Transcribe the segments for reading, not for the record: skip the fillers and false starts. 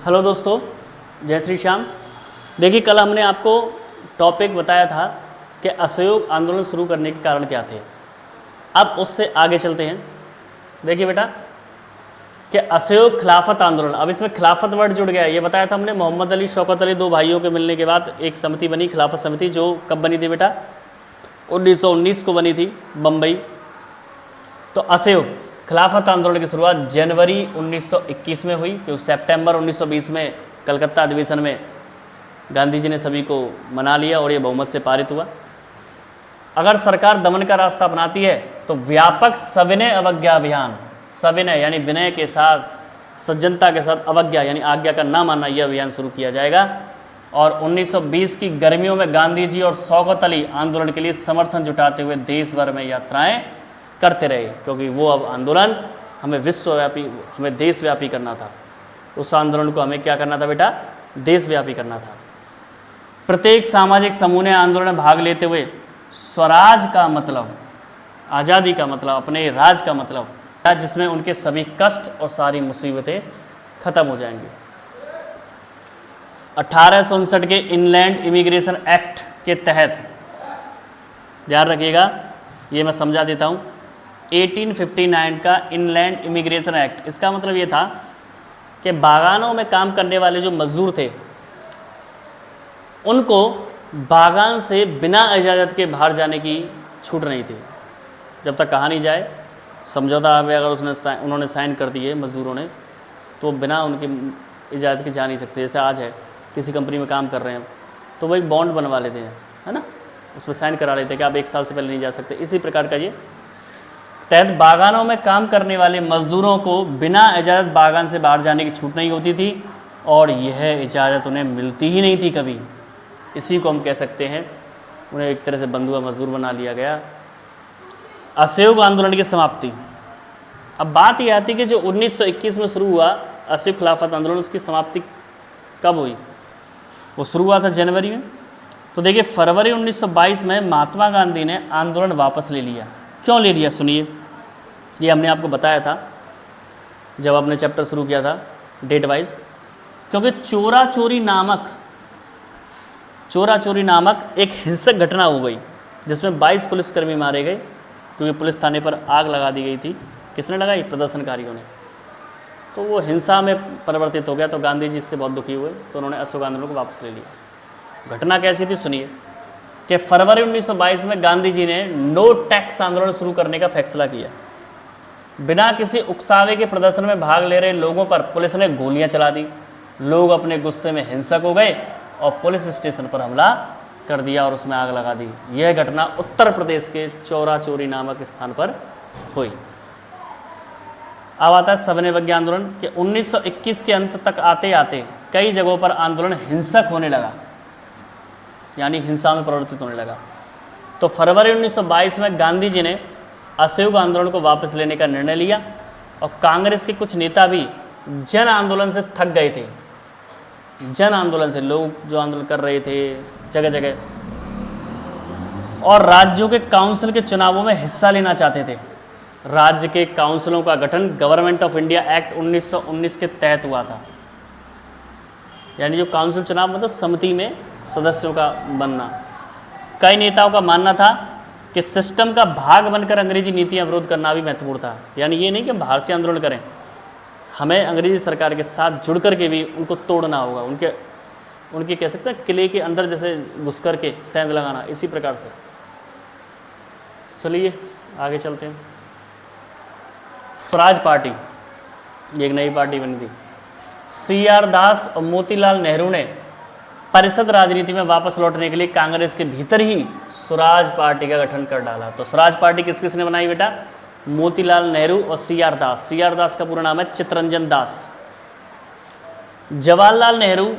Hello दोस्तों, जय श्री श्याम। देखिए, कल हमने आपको टॉपिक बताया था कि असहयोग आंदोलन शुरू करने के कारण क्या थे। अब उससे आगे चलते हैं। देखिए बेटा कि असहयोग खिलाफत आंदोलन, अब इसमें खिलाफत वर्ड जुड़ गया है। ये बताया था हमने, मोहम्मद अली शौकत अली दो भाइयों के मिलने के बाद एक समिति बनी, खिलाफत समिति, जो कब बनी थी बेटा? 1919 को बनी थी, बम्बई। तो असहयोग खिलाफत आंदोलन की शुरुआत जनवरी 1921 में हुई, क्योंकि सितंबर 1920 में कलकत्ता अधिवेशन में गांधी जी ने सभी को मना लिया और ये बहुमत से पारित हुआ। अगर सरकार दमन का रास्ता अपनाती है तो व्यापक सविनय अवज्ञा अभियान, सविनय यानी विनय के साथ, सज्जनता के साथ, अवज्ञा यानी आज्ञा का ना मानना, यह अभियान शुरू किया जाएगा। और 1920 की गर्मियों में गांधी जी और शौकत अली आंदोलन के लिए समर्थन जुटाते हुए देश भर में यात्राएं करते रहे, क्योंकि वो अब आंदोलन हमें विश्वव्यापी, हमें देशव्यापी करना था। उस आंदोलन को हमें क्या करना था बेटा? देशव्यापी करना था। प्रत्येक सामाजिक समूह ने आंदोलन में भाग लेते हुए स्वराज का मतलब, आज़ादी का मतलब, अपने राज का मतलब, जिसमें उनके सभी कष्ट और सारी मुसीबतें खत्म हो जाएंगी। 1859 के इनलैंड इमिग्रेशन एक्ट के तहत, ध्यान रखिएगा, ये मैं समझा देता हूँ। 1859 का इनलैंड इमिग्रेशन एक्ट, इसका मतलब ये था कि बागानों में काम करने वाले जो मजदूर थे, उनको बागान से बिना इजाज़त के बाहर जाने की छूट नहीं थी, जब तक कहा नहीं जाए। समझौता में अगर उन्होंने साइन कर दिए मजदूरों ने, तो बिना उनकी इजाज़त के जा नहीं सकते। जैसे आज है, किसी कंपनी में काम कर रहे हैं तो वो एक बॉन्ड बनवा लेते हैं, है ना, उसमें साइन करा लेते हैं कि आप 1 साल से पहले नहीं जा सकते। इसी प्रकार का ये तहत बागानों में काम करने वाले मजदूरों को बिना इजाज़त बागान से बाहर जाने की छूट नहीं होती थी, और यह इजाज़त उन्हें मिलती ही नहीं थी कभी। इसी को हम कह सकते हैं, उन्हें एक तरह से बंधुआ मजदूर बना लिया गया। असहयोग आंदोलन की समाप्ति, अब बात यह आती कि जो 1921 में शुरू हुआ असहयोग खिलाफत आंदोलन, उसकी समाप्ति कब हुई? वो शुरू हुआ था जनवरी में। तो देखिए, फरवरी 1922 में महात्मा गांधी ने आंदोलन वापस ले लिया। क्यों ले लिया? सुनिए, ये हमने आपको बताया था जब आपने चैप्टर शुरू किया था डेट वाइज। क्योंकि चोरा चोरी नामक एक हिंसक घटना हो गई, जिसमें 22 पुलिसकर्मी मारे गए, क्योंकि पुलिस थाने पर आग लगा दी गई थी। किसने लगाई? प्रदर्शनकारियों ने। तो वो हिंसा में परिवर्तित हो गया। तो गांधी जी इससे बहुत दुखी हुए, तो उन्होंने असहयोग आंदोलन को वापस ले लिया। घटना कैसी थी? सुनिए कि फरवरी 1922 में गांधी जी ने नो टैक्स आंदोलन शुरू करने का फैसला किया। बिना किसी उकसावे के प्रदर्शन में भाग ले रहे लोगों पर पुलिस ने गोलियां चला दी। लोग अपने गुस्से में हिंसक हो गए और पुलिस स्टेशन पर हमला कर दिया और उसमें आग लगा दी। यह घटना उत्तर प्रदेश के चौरा चोरी नामक स्थान पर हुई। अब आता है सविनय अवज्ञा आंदोलन के 1921 के अंत तक आते आते कई जगहों पर आंदोलन हिंसक होने लगा, यानी हिंसा में परिवर्तित होने लगा। तो फरवरी 1922 में गांधी जी ने असहयोग आंदोलन को वापस लेने का निर्णय लिया, और कांग्रेस के कुछ नेता भी जन आंदोलन से थक गए थे। जन आंदोलन से, लोग जो आंदोलन कर रहे थे जगह जगह, और राज्यों के काउंसिल के चुनावों में हिस्सा लेना चाहते थे। राज्य के काउंसिलों का गठन गवर्नमेंट ऑफ इंडिया एक्ट 1919 के तहत हुआ था। यानी जो काउंसिल चुनाव मतलब समिति में सदस्यों का बनना। कई नेताओं का मानना था कि सिस्टम का भाग बनकर अंग्रेजी नीतियां विरोध करना भी महत्वपूर्ण था। यानी ये नहीं कि बाहर से आंदोलन करें, हमें अंग्रेजी सरकार के साथ जुड़ कर के भी उनको तोड़ना होगा। उनके कह सकते हैं किले के अंदर जैसे घुस कर के सेंध लगाना, इसी प्रकार से। चलिए आगे चलते हैं। स्वराज पार्टी, एक नई पार्टी बनी थी। CR दास और मोतीलाल नेहरू ने परिषद राजनीति में वापस लौटने के लिए कांग्रेस के भीतर ही स्वराज पार्टी का गठन कर डाला। तो स्वराज पार्टी किस किसने बनाई बेटा? मोतीलाल नेहरू और CR दास। CR दास का पूरा नाम है चित्तरंजन दास। जवाहरलाल नेहरू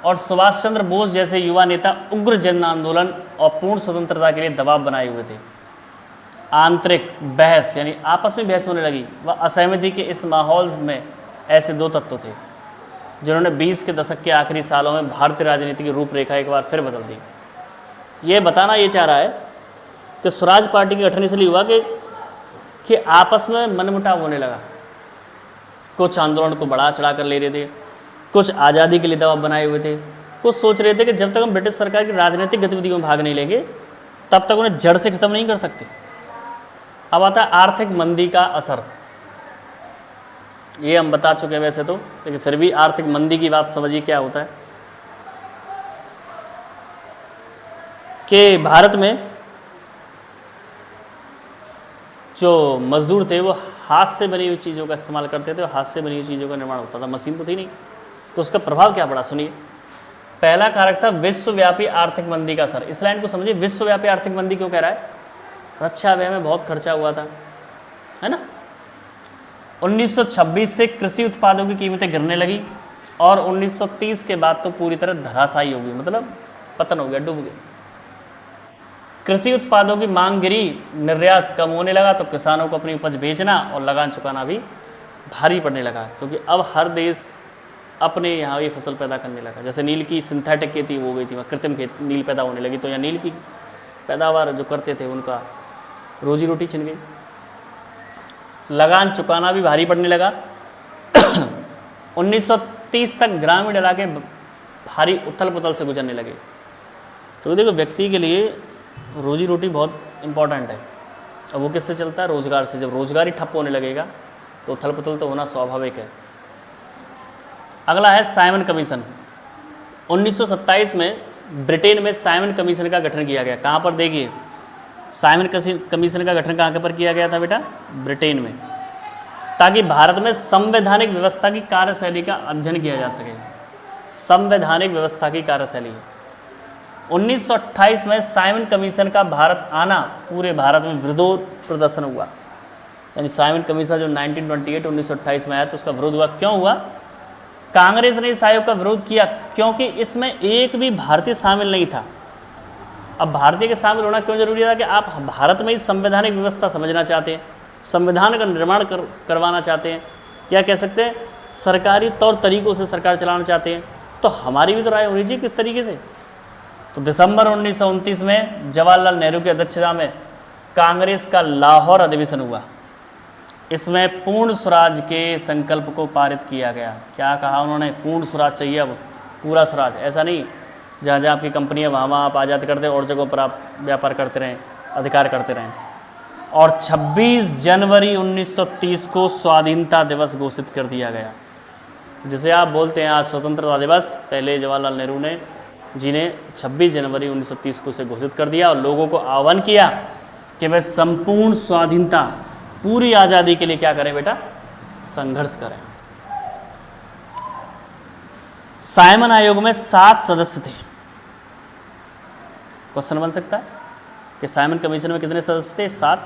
और सुभाष चंद्र बोस जैसे युवा नेता उग्र जन आंदोलन और पूर्ण स्वतंत्रता के लिए दबाव बनाए हुए थे। आंतरिक बहस, यानी आपस में बहस होने लगी, व असहमति के इस माहौल में ऐसे दो तत्व थे जिन्होंने 20 के दशक के आखिरी सालों में भारतीय राजनीति की रूपरेखा एक बार फिर बदल दी। ये बताना ये चाह रहा है कि स्वराज पार्टी का गठन इसलिए हुआ कि आपस में मनमुटाव होने लगा। कुछ आंदोलन को बढ़ा चढ़ा कर ले रहे थे, कुछ आज़ादी के लिए दबाव बनाए हुए थे, कुछ सोच रहे थे कि जब तक हम ब्रिटिश सरकार की राजनीतिक गतिविधियों में भाग नहीं लेंगे तब तक उन्हें जड़ से खत्म नहीं कर सकते। अब आता है आर्थिक मंदी का असर। ये हम बता चुके हैं वैसे तो, लेकिन फिर भी आर्थिक मंदी की बात समझिए क्या होता है कि भारत में जो मजदूर थे वो हाथ से बनी हुई चीज़ों का इस्तेमाल करते थे और हाथ से बनी हुई चीज़ों का निर्माण होता था, मशीन तो थी नहीं। तो उसका प्रभाव क्या पड़ा सुनिए। पहला कारक था विश्वव्यापी आर्थिक मंदी का असर। इस लाइन को समझिए, विश्वव्यापी आर्थिक मंदी क्यों कह रहा है? रक्षा व्यय में बहुत खर्चा हुआ था, है ना। 1926 से कृषि उत्पादों की कीमतें गिरने लगी और 1930 के बाद तो पूरी तरह धराशायी हो गई, मतलब पतन हो गया, डूब गए। कृषि उत्पादों की मांग गिरी, निर्यात कम होने लगा तो किसानों को अपनी उपज बेचना और लगान चुकाना भी भारी पड़ने लगा, क्योंकि अब हर देश अपने यहाँ ये फसल पैदा करने लगा। जैसे नील की सिंथेटिक खेती हो गई थी, वहाँ कृत्रिम खेती नील पैदा होने लगी, तो यहाँ नील की पैदावार जो करते थे उनका रोजी रोटी छिन गई। लगान चुकाना भी भारी पड़ने लगा। 1930 तक ग्रामीण इलाके भारी उथल पुथल से गुजरने लगे। तो देखो, व्यक्ति के लिए रोजी रोटी बहुत इम्पॉर्टेंट है, और वो किससे चलता है? रोजगार से। जब रोजगार ही ठप्प होने लगेगा तो उथल पुथल तो होना स्वाभाविक है। अगला है साइमन कमीशन। 1927 में ब्रिटेन में साइमन कमीशन का गठन किया गया। कहाँ पर देखिए, साइमन कमीशन का गठन कहाँ पर किया गया था बेटा? ब्रिटेन में, ताकि भारत में संवैधानिक व्यवस्था की कार्यशैली का अध्ययन किया जा सके। संवैधानिक व्यवस्था की कार्यशैली 1928 में साइमन कमीशन का भारत आना पूरे भारत में विरोध प्रदर्शन हुआ। यानी साइमन कमीशन जो 1928 में आया तो उसका विरोध हुआ। क्यों हुआ? कांग्रेस ने इस आयोग का विरोध किया क्योंकि इसमें एक भी भारतीय शामिल नहीं था। अब भारतीय के शामिल होना क्यों जरूरी था? कि आप भारत में ही संवैधानिक व्यवस्था समझना चाहते हैं, संविधान का निर्माण करवाना चाहते हैं, क्या कह सकते हैं, सरकारी तौर तरीकों से सरकार चलाना चाहते हैं, तो हमारी भी तो राय होनी चाहिए किस तरीके से। तो दिसंबर 1929 में जवाहरलाल नेहरू की अध्यक्षता में कांग्रेस का लाहौर अधिवेशन हुआ। इसमें पूर्ण स्वराज के संकल्प को पारित किया गया। क्या कहा उन्होंने? पूर्ण स्वराज चाहिए, अब पूरा स्वराज। ऐसा नहीं जहाँ जहाँ आपकी कंपनी है वहाँ आप आज़ाद करते और जगहों पर आप व्यापार करते रहें, अधिकार करते रहें। और 26 जनवरी 1930 को स्वाधीनता दिवस घोषित कर दिया गया, जिसे आप बोलते हैं आज स्वतंत्रता दिवस। पहले जवाहरलाल नेहरू ने जी ने 26 जनवरी 1930 को इसे घोषित कर दिया और लोगों को आह्वान किया कि वे संपूर्ण स्वाधीनता, पूरी आज़ादी के लिए क्या करें बेटा? संघर्ष करें। साइमन आयोग में 7 सदस्य थे। क्वेश्चन बन सकता है कि साइमन कमीशन में कितने सदस्य थे? 7।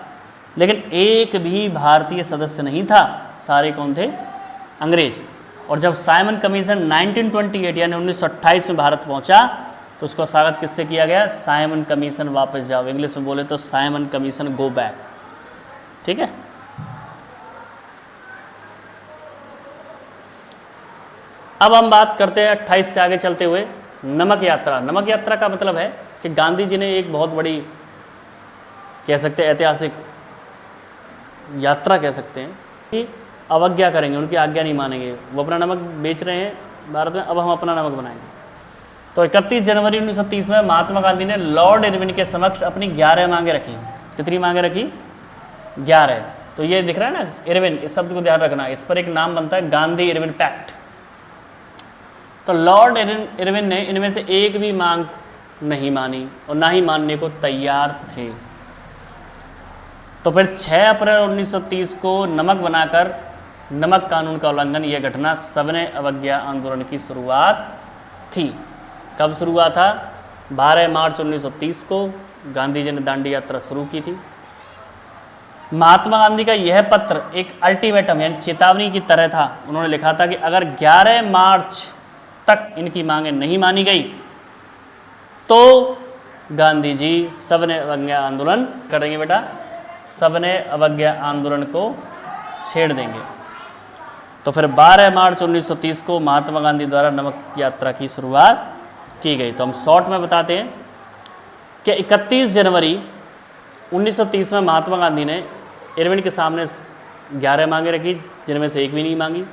लेकिन एक भी भारतीय सदस्य नहीं था, सारे कौन थे? अंग्रेज। और जब साइमन कमीशन 1928 यानी 1928 में भारत पहुंचा तो उसका स्वागत किससे किया गया? साइमन कमीशन वापस जाओ। इंग्लिश में बोले तो साइमन कमीशन गो बैक। ठीक है। अब हम बात करते हैं 28 से आगे चलते हुए नमक यात्रा। नमक यात्रा का मतलब है कि गांधी जी ने एक बहुत बड़ी, कह सकते हैं ऐतिहासिक यात्रा कह सकते हैं, कि अवज्ञा करेंगे, उनकी आज्ञा नहीं मानेंगे। वो अपना नमक बेच रहे हैं भारत में, अब हम अपना नमक बनाएंगे। तो 31 जनवरी 1930 में महात्मा गांधी ने लॉर्ड इरविन के समक्ष अपनी 11 मांगे रखी। कितनी मांगे रखी? 11। तो ये दिख रहा है ना इरविन, इस शब्द को ध्यान रखना, इस पर एक नाम बनता है गांधी इरविन पैक्ट। तो लॉर्ड इरविन ने इनमें से एक भी मांग नहीं मानी और ना ही मानने को तैयार थे। तो फिर 6 अप्रैल 1930 को नमक बनाकर नमक कानून का उल्लंघन, यह घटना सविनय अवज्ञा आंदोलन की शुरुआत थी। कब शुरू हुआ था? 12 मार्च 1930 को गांधी जी ने दांडी यात्रा शुरू की थी। महात्मा गांधी का यह पत्र एक अल्टीमेटम यानी चेतावनी की तरह था। उन्होंने लिखा था कि अगर 11 मार्च तक इनकी मांगें नहीं मानी गई तो गांधी जी सविनय अवज्ञा आंदोलन करेंगे बेटा, सविनय अवज्ञा आंदोलन को छेड़ देंगे। तो फिर 12 मार्च 1930 को महात्मा गांधी द्वारा नमक यात्रा की शुरुआत की गई। तो हम शॉर्ट में बताते हैं कि 31 जनवरी 1930 में महात्मा गांधी ने इरविन के सामने 11 मांगे रखी, जिनमें से एक भी नहीं मांगी।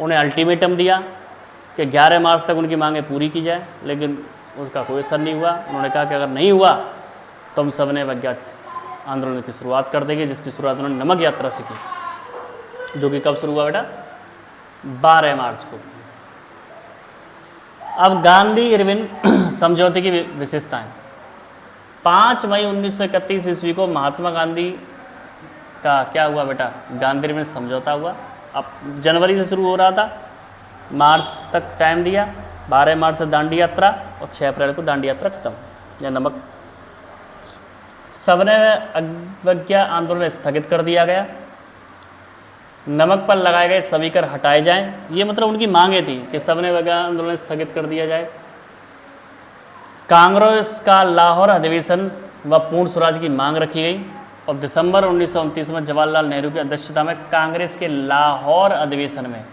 उन्हें अल्टीमेटम दिया कि 11 मार्च तक उनकी मांगें पूरी की जाए, लेकिन उसका कोई असर नहीं हुआ। उन्होंने कहा कि अगर नहीं हुआ तो हम सब ने अवज्ञा आंदोलन की शुरुआत कर देंगे, जिसकी शुरुआत उन्होंने नमक यात्रा से की, जो कि कब शुरू हुआ बेटा? 12 मार्च को। अब गांधी इरविन समझौते की विशेषताएं। 5 मई 1931 ईस्वी को महात्मा गांधी का क्या हुआ बेटा? गांधी इरविन समझौता हुआ। अब जनवरी से शुरू हो रहा था, मार्च तक टाइम दिया, 12 मार्च से दांडी यात्रा और 6 अप्रैल को दांडी यात्रा खत्म, या नमक। सबने अवज्ञा आंदोलन स्थगित कर दिया गया। नमक पर लगाए गए सभी कर हटाए जाएं, ये मतलब उनकी मांगे थी कि सबने अवज्ञा आंदोलन स्थगित कर दिया जाए। कांग्रेस का लाहौर अधिवेशन व पूर्ण स्वराज की मांग रखी गई और दिसंबर 1929 में जवाहरलाल नेहरू की अध्यक्षता में कांग्रेस के लाहौर अधिवेशन में,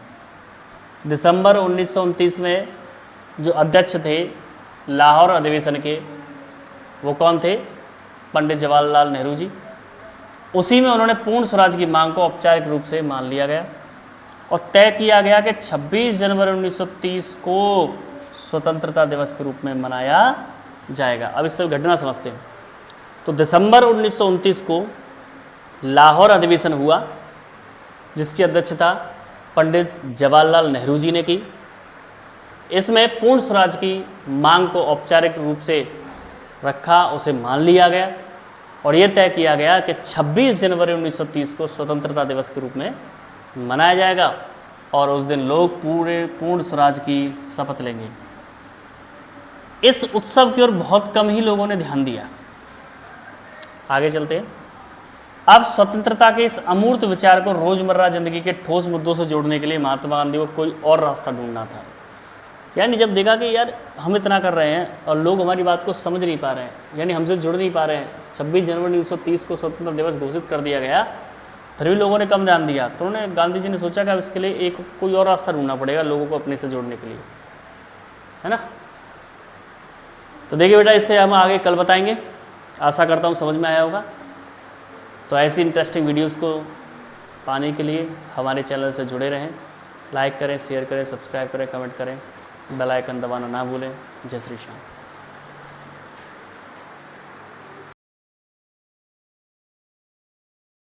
दिसंबर 1929 में जो अध्यक्ष थे लाहौर अधिवेशन के, वो कौन थे? पंडित जवाहरलाल नेहरू जी। उसी में उन्होंने पूर्ण स्वराज की मांग को औपचारिक रूप से मान लिया गया और तय किया गया कि 26 जनवरी 1930 को स्वतंत्रता दिवस के रूप में मनाया जाएगा। अब इससे घटना समझते हैं। तो दिसंबर 1929 को लाहौर अधिवेशन हुआ, जिसकी अध्यक्षता पंडित जवाहरलाल नेहरू जी ने की। इसमें पूर्ण स्वराज की मांग को औपचारिक रूप से रखा, उसे मान लिया गया और यह तय किया गया कि 26 जनवरी 1930 को स्वतंत्रता दिवस के रूप में मनाया जाएगा और उस दिन लोग पूर्ण स्वराज की शपथ लेंगे। इस उत्सव की ओर बहुत कम ही लोगों ने ध्यान दिया। आगे चलते हैं। अब स्वतंत्रता के इस अमूर्त विचार को रोजमर्रा जिंदगी के ठोस मुद्दों से जोड़ने के लिए महात्मा गांधी को कोई और रास्ता ढूंढना था। यानी जब देखा कि यार हम इतना कर रहे हैं और लोग हमारी बात को समझ नहीं पा रहे हैं, यानी हमसे जुड़ नहीं पा रहे हैं, 26 जनवरी 1930 को स्वतंत्रता दिवस घोषित कर दिया गया, फिर भी लोगों ने कम ध्यान दिया। तो उन्होंने, गांधी जी ने सोचा कि अब इसके लिए एक कोई और रास्ता ढूंढना पड़ेगा लोगों को अपने से जोड़ने के लिए, है ना। तो देखिए बेटा, इससे हम आगे कल बताएंगे। आशा करता हूँ समझ में आया होगा। तो ऐसी इंटरेस्टिंग वीडियोस को पाने के लिए हमारे चैनल से जुड़े रहें, लाइक करें, शेयर करें, सब्सक्राइब करें, कमेंट करें, बेल आइकन दबाना ना भूलें। जय श्री श्याम।